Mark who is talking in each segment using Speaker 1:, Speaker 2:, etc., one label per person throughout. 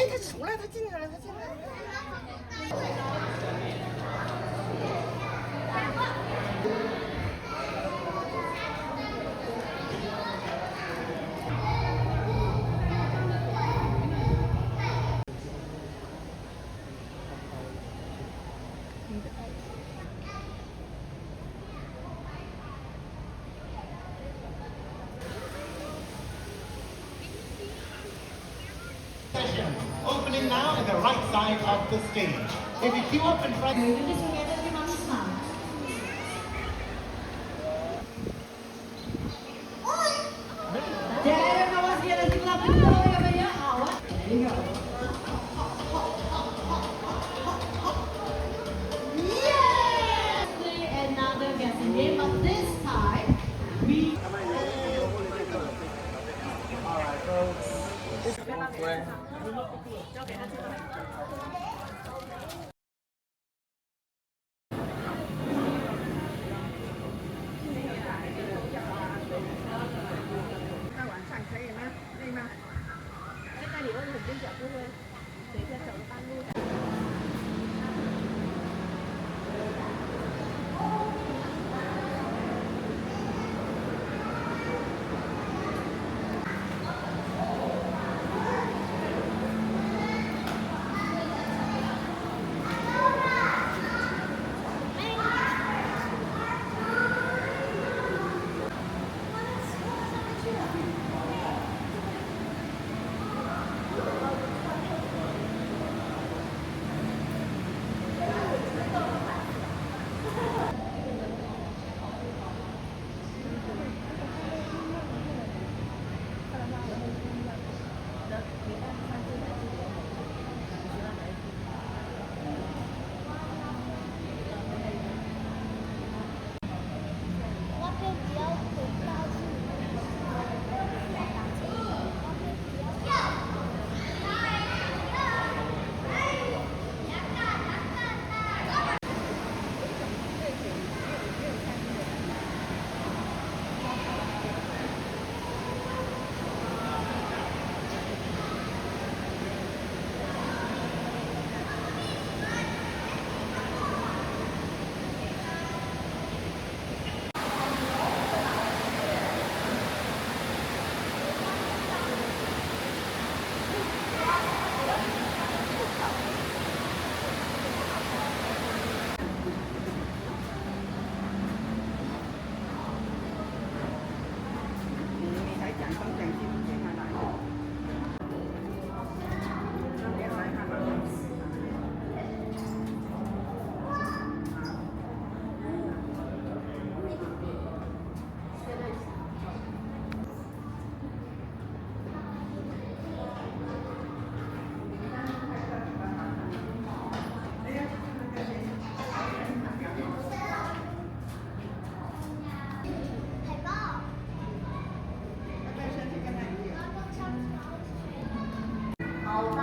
Speaker 1: 哎，它出来，它进来了，它进来了。
Speaker 2: Opening now at the right side of the stage. If you queue up in front.
Speaker 3: Another guessing game, but this time we.
Speaker 4: Alright, folks.
Speaker 1: 那晚上可以吗？可以吗？在那里问很多小顾问，等一下走半路的。
Speaker 2: 2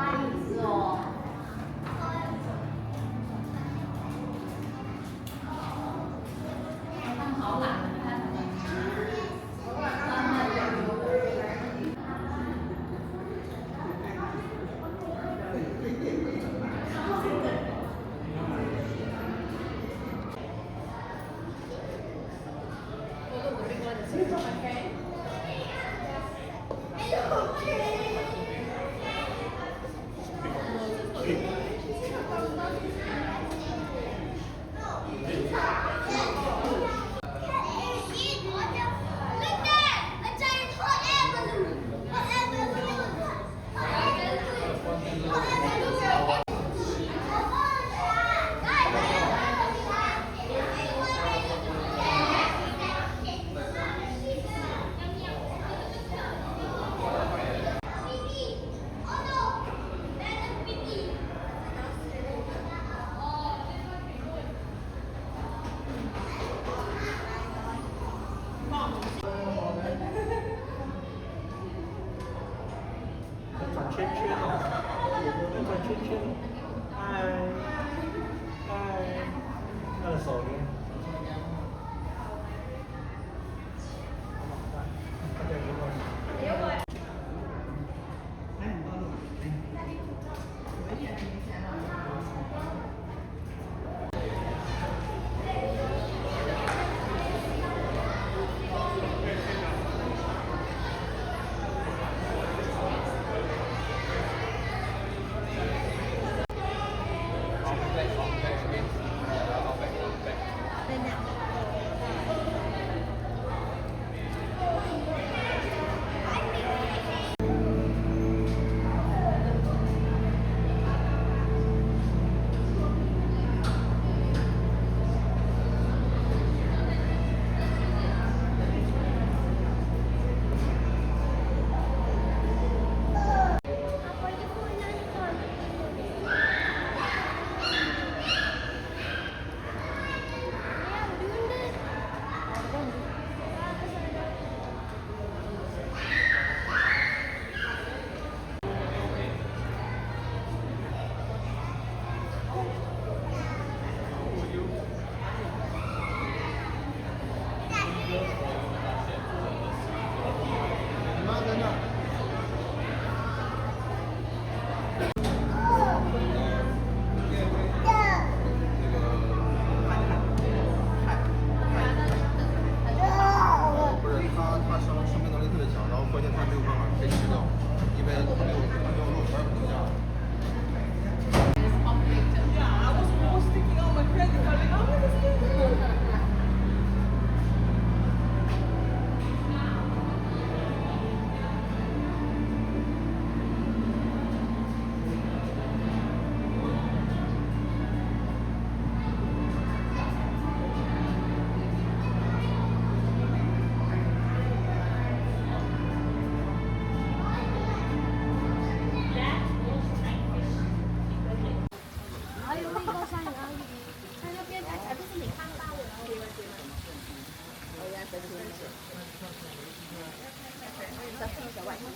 Speaker 1: 你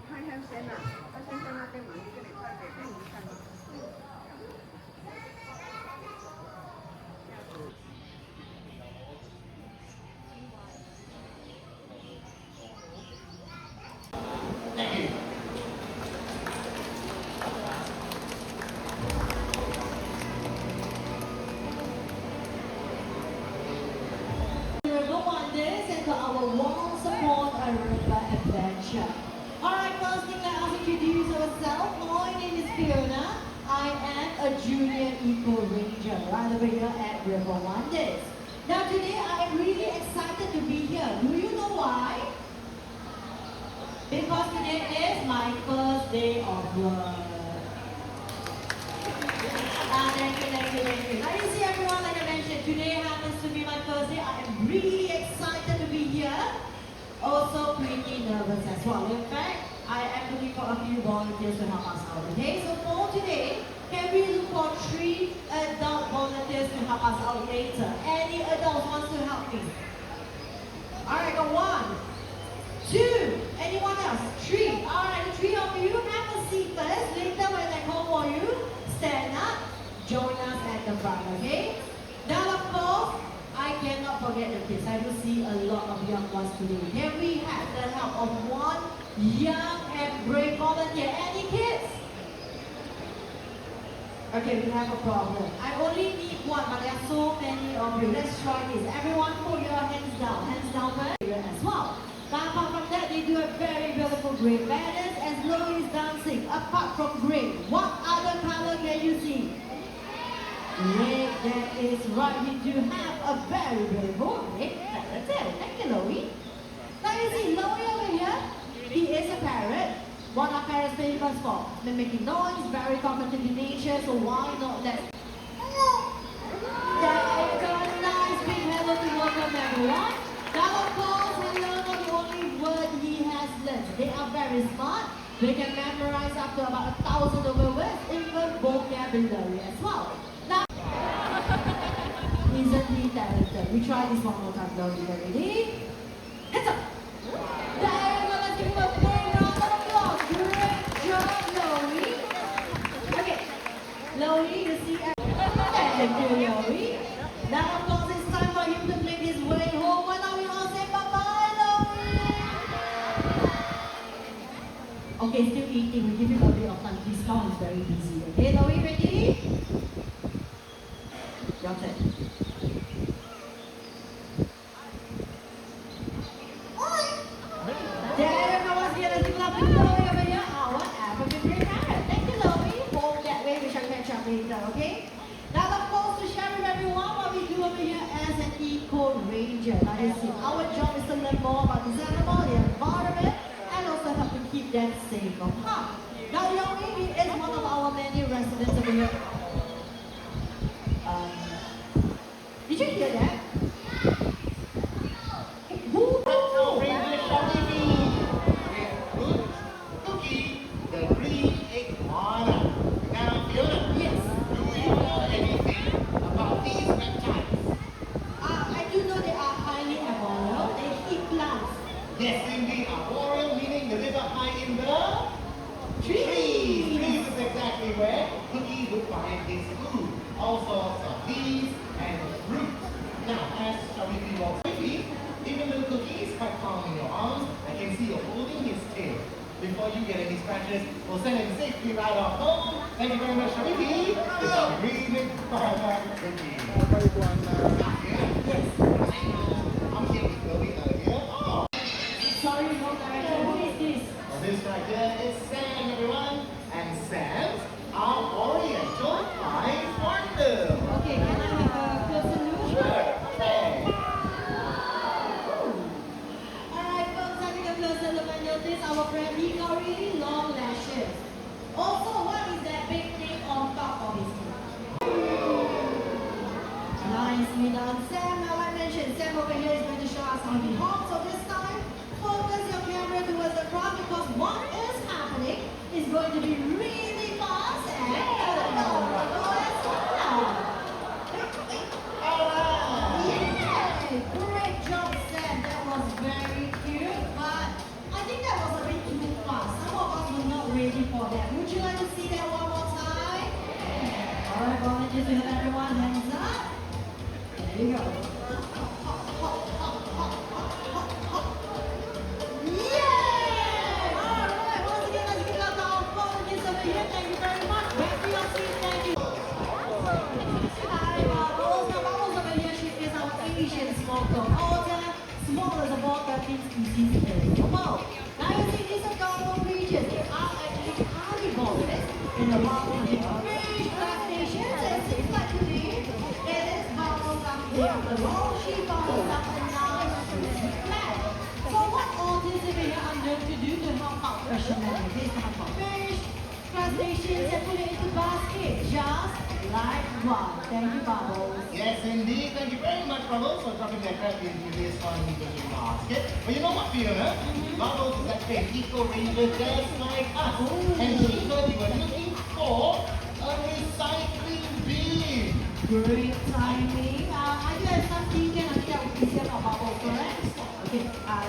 Speaker 1: 看看先呐，他先在那边忙，你这里快点给你看吗？River
Speaker 3: Wonders and to our Once Upon a River adventure. Alright, first thing let us introduce ourselves. My name is Fiona. I am a junior eco ranger right over here at River Wonders. Now today I am really excited to be here. Do you know why? Because today is my first day of work. Thank you. Now you see everyone, like I mentioned, today happens to be my first day. I am really excited to be here. Also pretty nervous as well. In fact, I am looking for a few volunteers to help us out. Okay, so for today, can we look for 3 adult volunteers to help us out later? Any adult wants to help me? Alright, got 1, 2, anyone else? 3. Alright, the 3 of you have a seat first. Later when I call for you, stand up, join us at the front, okay? Now of course, I cannot forget the kids. I will see a lot of young ones today. Can we have the help of 1 young and brave volunteer? Any kids? Okay, we have a problem. I only need 1, but there are so many of you. Let's try this. Everyone put your hands down. Hands down first as well. Now apart from that, they do a very beautiful gray banners as Chloe is dancing. Apart from gray, what other color can you see? Red, that is right. We do have a very beautiful red parrot. Thank you, Chloe. Now you see Chloe over here. He is a parrot. What are parrots famous for? They're making noise, very talkative in nature, so why not let's... There you go, nice big hello to welcome everyone. Now of course, hello not the only word he has learned. They are very smart. They can memorize up to about 1,000 of words, even vocabulary as well. Now, isn't he talented? We try this one more time, Chloe. Ready? Hands up! There you go, let's give him a big round of applause. Great job, Chloe. Okay, Chloe, you see thank you, Chloe. Now of course it's time for him to make his way home. Why don't we all say bye-bye, Chloe? Okay, still eating. We give him a bit of time. This cow is very busy. Okay, Chloe, ready? Your turn. There you go, once again, let's clap for Chloe over here. Our African grey parrot. Thank you, Chloe. Home that way, we shall catch up later, okay? Now, of course, to share with everyone what we do over here as an eco ranger. Now, you see, our job is to learn more about this animal, the environment, and also help to keep them safe from harm. Now, Yomi is one of our many residents over here. Did you hear that?
Speaker 2: Reptile Ranger Shiny Bee with Cookie, the green iguana. Now, Fiona,
Speaker 3: Yes.
Speaker 2: do you know anything about these reptiles?
Speaker 3: I do know they are highly arboreal. They eat plants.
Speaker 2: Yes, indeed, arboreal meaning they live up high in the
Speaker 3: Trees.
Speaker 2: Trees is exactly where Cookie would find his food. All sorts of leaves and fruit. Now, as Sharifi walks quickly, even though Cookie is quite calm in your arms, I can see you're holding his tail. Before you get any scratches, we'll send him safely right off home. Thank you very much, Sharifi. It's a really fun Cookie. Yes. I'm here with Chloe earlier. Oh.
Speaker 3: Sorry, wrong direction. Who is this?
Speaker 2: Well, this right here is Sam, everyone. And Sam's our Oriental Flying Wonder.
Speaker 3: Okay, can I have a closer look?
Speaker 2: Sure. Okay.
Speaker 3: Alright, folks, having a closer look and notice our friend, he got really long lashes. Also, what is that big thing on top of his head? Nicely done, Sam. Now I mentioned Sam over here is going to show us how he hops. So this time, focus your camera towards the front because what is happening is going to be really fast and colorful as well. There you go. Yeah! Alright, once again, let's give it up to our volunteers over here. Thank you very much. Back to your seat, thank you. Hi, Bubbles. Now, Bubbles over here, she is our Asian snorkel. All the smallest of all 13 species in the world. Now, you see these adorable creatures. They are actually carnivores in the wild fish crustaceans. And seems like to me, it is Bubbles up there. The long sheep bubbles up and down the flat. So what all this over here are known to do to help out fishermen? This type of fish, crustaceans, and put it into basket, just like one. Thank you, Bubbles.
Speaker 2: Yes, indeed. Thank you very much, Bubbles, for dropping that crab into this fun fishing basket. But you know what, Fiona? Bubbles is actually an eco-ranger just like us. And she said you were looking for a recycling bin.
Speaker 3: Great timing. I do have some tea can I get with easier for Bubbles, correct? Okay,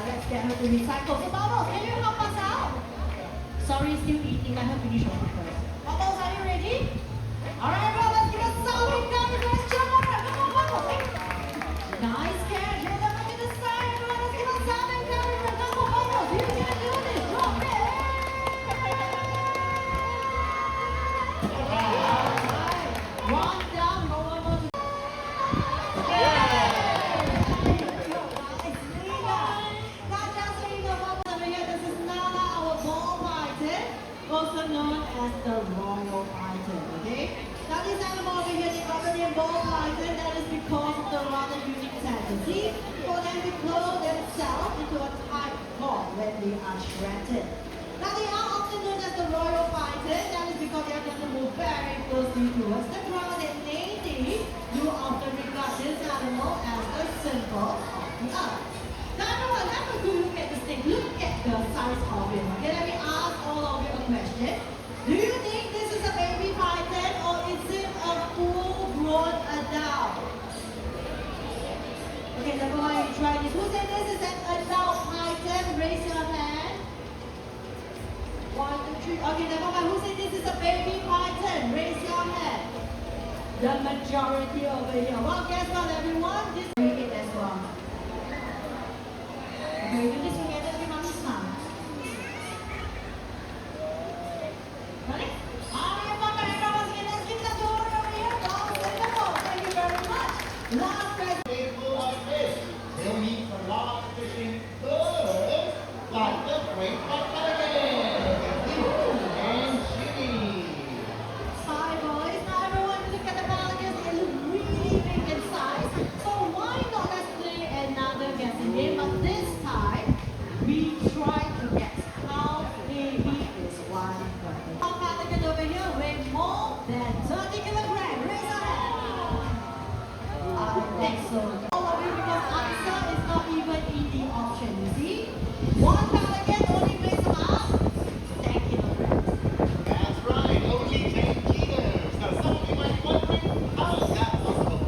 Speaker 3: let's get her to recycle. So Bubbles, can you help us out? Sorry, still eating. Let her finish her food first. Bubbles, are you ready? Alright, everyone, let's give a sound encouragement. Let's jump on it. Come on, Bubbles. Nice catch. Head over to the side, everyone. Let's give a sound encouragement. Come on, Bubbles. You can do this. Drop it. Alright. One down, go one more. Also known as the royal python, okay? Now this animal over here, they got the name ball python, that is because of the rather unique tendency for them to close themselves into a tight ball when they are shredded. Now they are often known as the royal python, that is because they are going to move very closely towards the ground, and lately you often regard this animal as the symbol of the earth. Now everyone, have a good look at this thing. Look at the size of it. Okay, let me ask all of you a question. Do you think this is a baby python or is it a full-grown adult? Okay, number one, you try this. Who said this is an adult python? Raise your hand. 1, 2, 3. Okay, number one, who said this is a baby python? Raise your hand. The majority over here. Well, guess what, everyone? This is it as well. Okay, do this together with Mommy Smile. Ready? Alright, Papa, everyone, let's give the door over here. Wonderful. Thank you very much. Last question.
Speaker 2: Playful like this. They'll meet some large fishing birds like the great pelican and chili.
Speaker 3: Hi, boys. Now, everyone, look at the pelicans. They look really big in size. So why not let's play another guessing game? But this time, we try to guess how heavy is one pelican. Our pelican over here weigh more than 30 kilograms. Raise your hand. I think so. All of you, because answer is not even in the option, you see? One pelican only weighs about 10 kilograms.
Speaker 2: That's right, only 10 kilos. Now some of you might be wondering, how is that possible?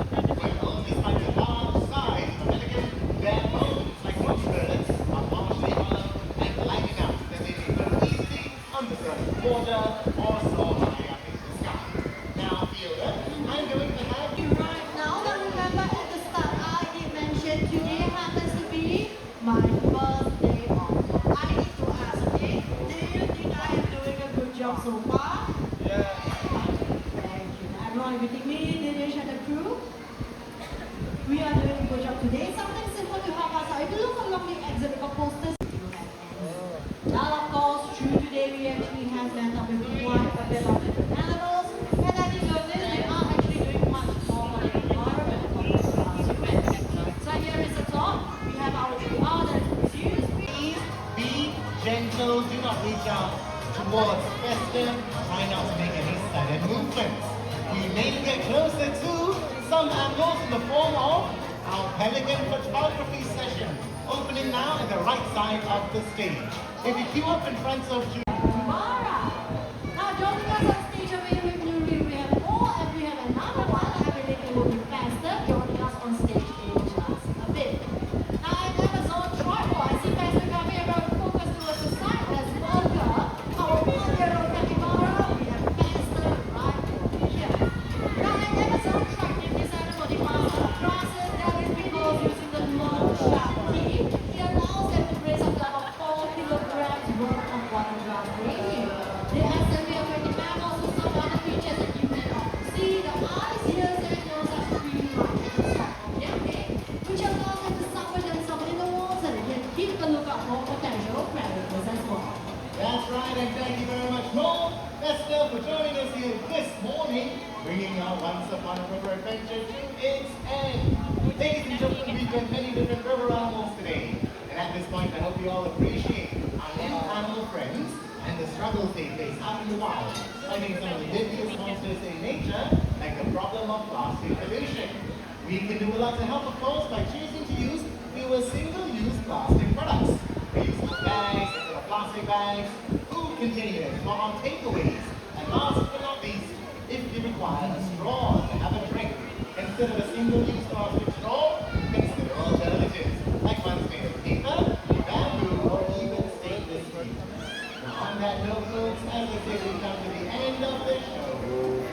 Speaker 2: Well, despite the large size of the pelican, their bones, like most birds, are partially hollow and light enough that they may float easily under the water or soar high up in the sky. Now, Fiona, I'm going to have you
Speaker 3: Right now, now remember at the start, I did mention today happens to be my birthday off. I need to ask, okay, do you think I am doing a good job so far?
Speaker 4: Yeah.
Speaker 3: Thank you. Everyone, everything me, Dinesh and the crew, we are doing a good job today. Something simple to help us out. If you look along the exhibit of posters, you will have any. Now, of course, through today we actually have met up with quite a bit of different animals, and I did notice they are actually doing much more for the environment for this last event. So here is the top. We have our three others.
Speaker 2: Please be gentle. Do not reach out towards Fester. Try not to make any sudden movements. We may get closer to some animals in the form of our pelican photography session, opening now at the right side of the stage. If you queue up in front of you,
Speaker 3: Mara. Now joining us on stage over here with Nuri, we have more and we have another one. I believe it will be faster. Joining us on stage in just a bit. Now at Amazon Tripod, I see faster coming around focus towards the side as Volga. Our 1-year-old capybara, we have faster right over here. Now at Amazon Track, if this animal demands grasses,
Speaker 2: bringing our Once Upon a River adventure to its end. Ladies and gentlemen, we've met many different river animals today. And at this point, I hope you all appreciate our new animal friends and the struggles they face out in the wild, fighting some of the deadliest monsters in nature, like the problem of plastic pollution. We can do a lot to help, of course, by choosing to use fewer single-use plastic products. Reusable bags instead of plastic bags, food containers for our takeaways, and last but not least, if you require a straw to have a drink, instead of a single-use plastic straw, consider alternatives, like ones made of paper, bamboo, or even stainless steel. Now on that note, folks, as I say, we come to the end of the show.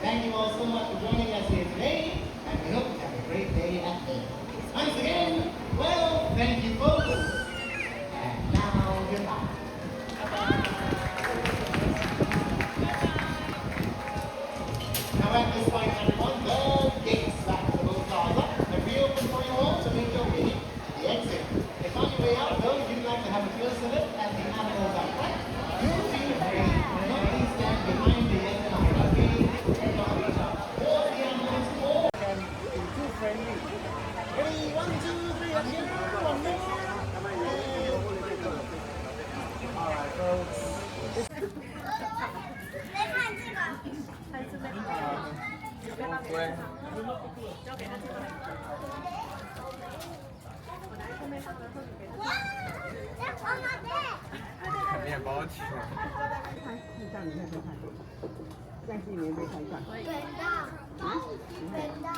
Speaker 2: Thank you all so much for joining us here today, and we hope you have a great day ahead. Once again, well, thank you, folks. And now, goodbye. Now at this point, everyone, the gates back to the boat plaza are reopened for you all to make your way to the exit. If on your way out, though, if you'd like to have a closer look at the animals out front, you'll feel free to not please stand behind the exit on the gate. Do not reach out towards the animals or can be too friendly. Ready? 1, 2, 3, up here. One more. All right, folks.
Speaker 1: 交给他这个。我拿后面放的后给他。
Speaker 4: 面包体。
Speaker 1: 你到里面再看，在这里面再看看。
Speaker 5: 远的，远的。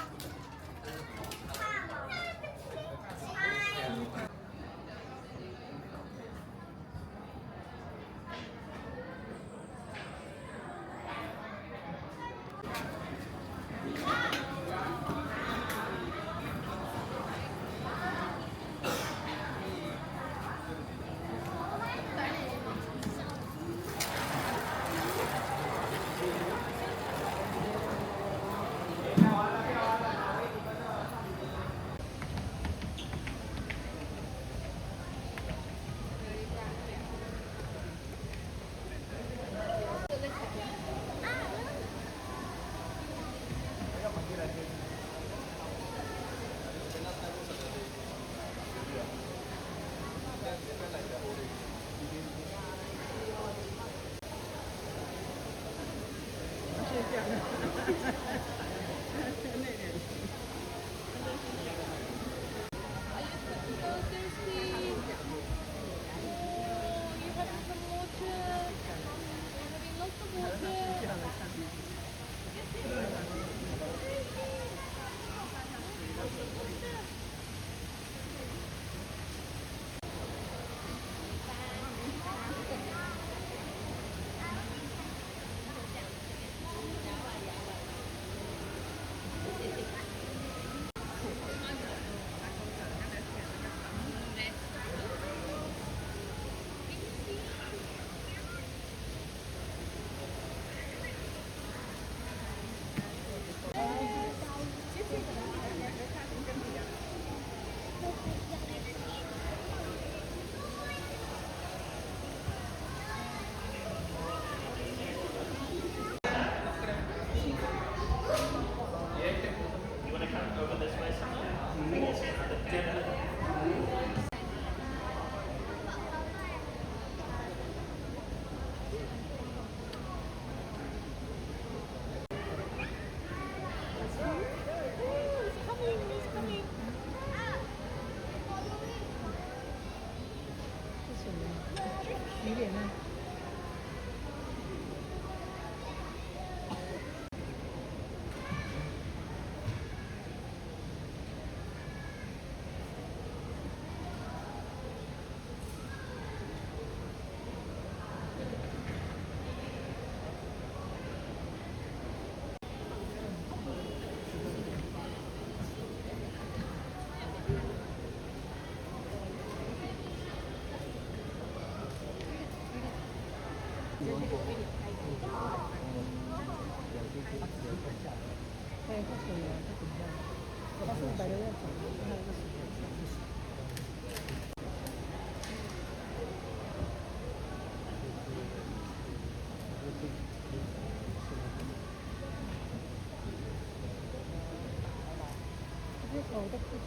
Speaker 2: Now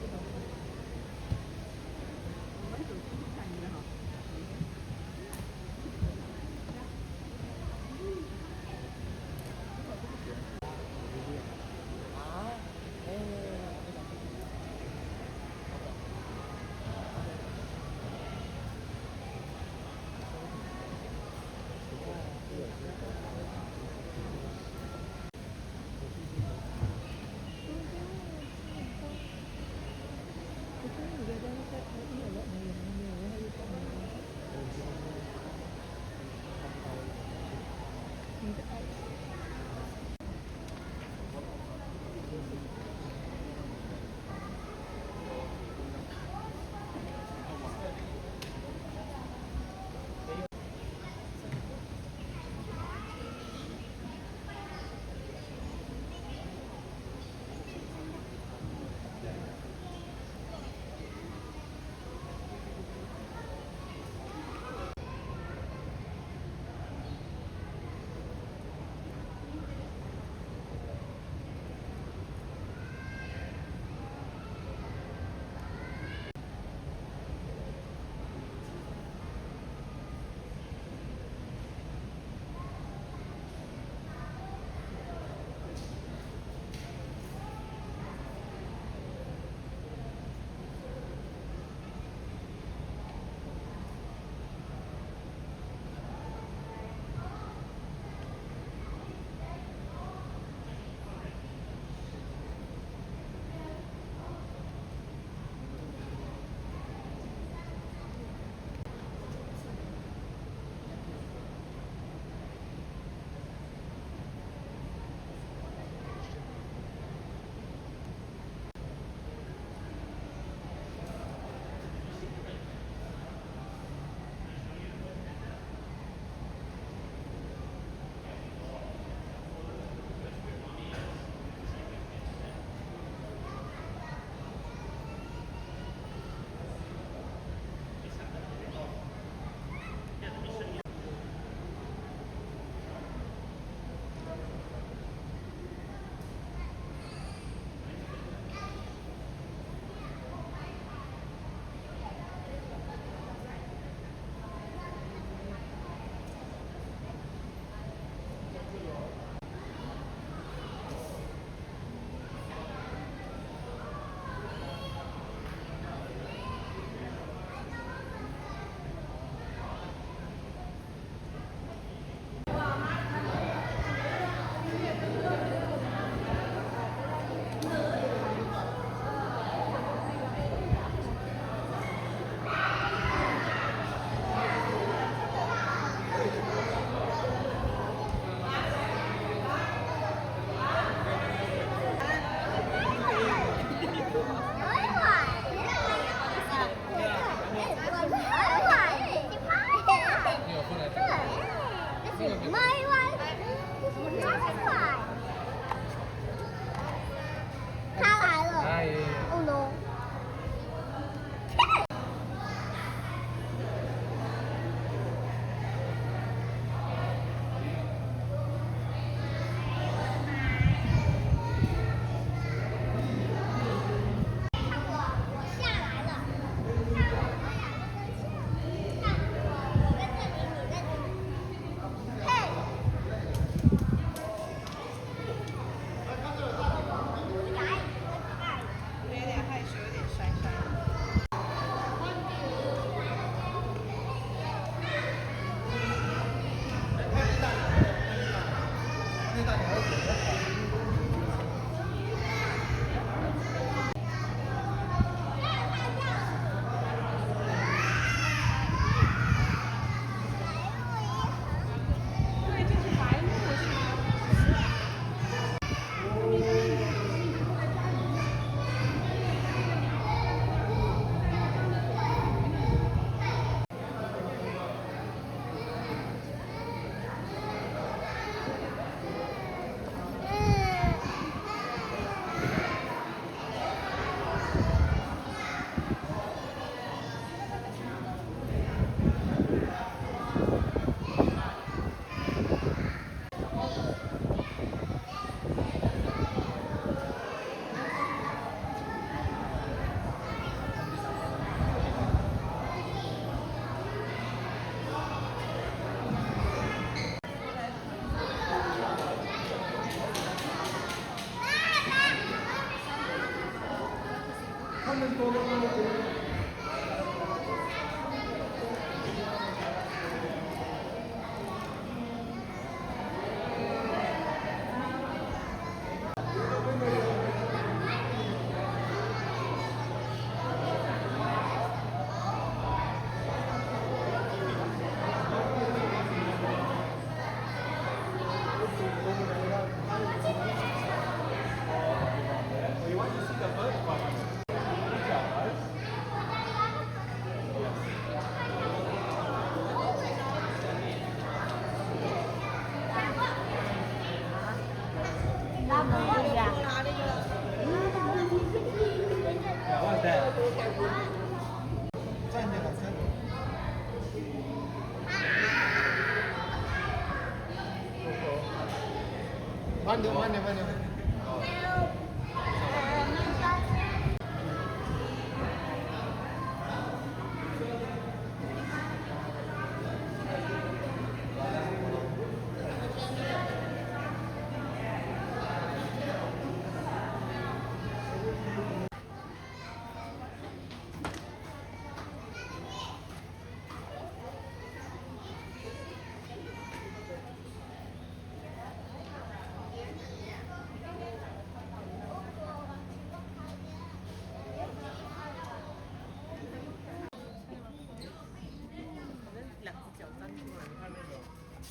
Speaker 2: 慢点，慢点，慢点。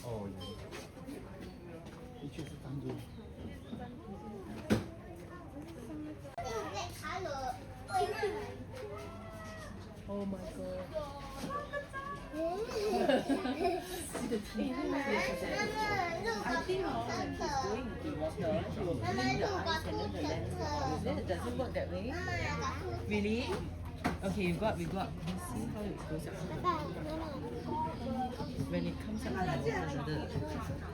Speaker 2: 哦，的确是单独。Oh my god.
Speaker 1: I think when she's going into water, she will blink the eyes and then the lens will come. Then it doesn't work that way. Really? Okay, we go up. Let's see how it goes up. When it comes up, later we try.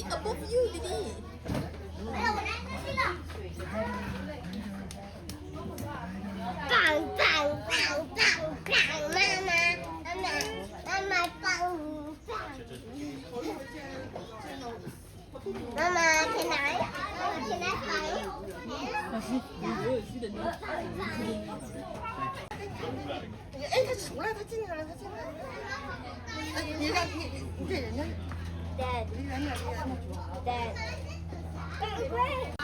Speaker 5: Above you, Didi. Bang, bang, bang, bang, bang, Mama, bang, Mama, can I bang? 哎，他出来，他进来了，哎，你让你这人家。Dad. Dad. Great.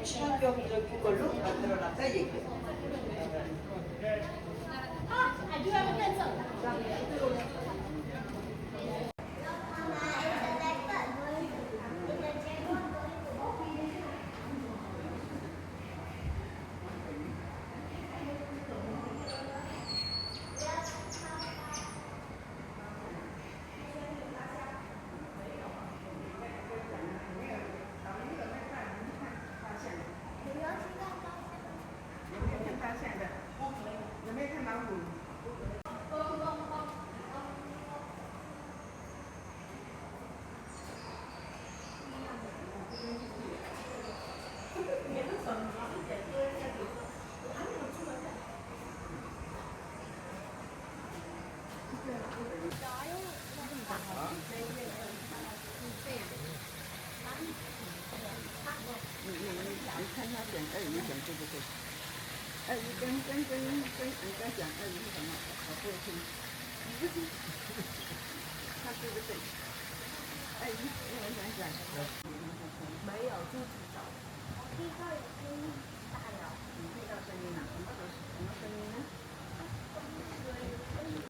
Speaker 3: 친환경적인 걸로 만들어놨다 얘기해요. I do have a pencil.
Speaker 1: 没有，就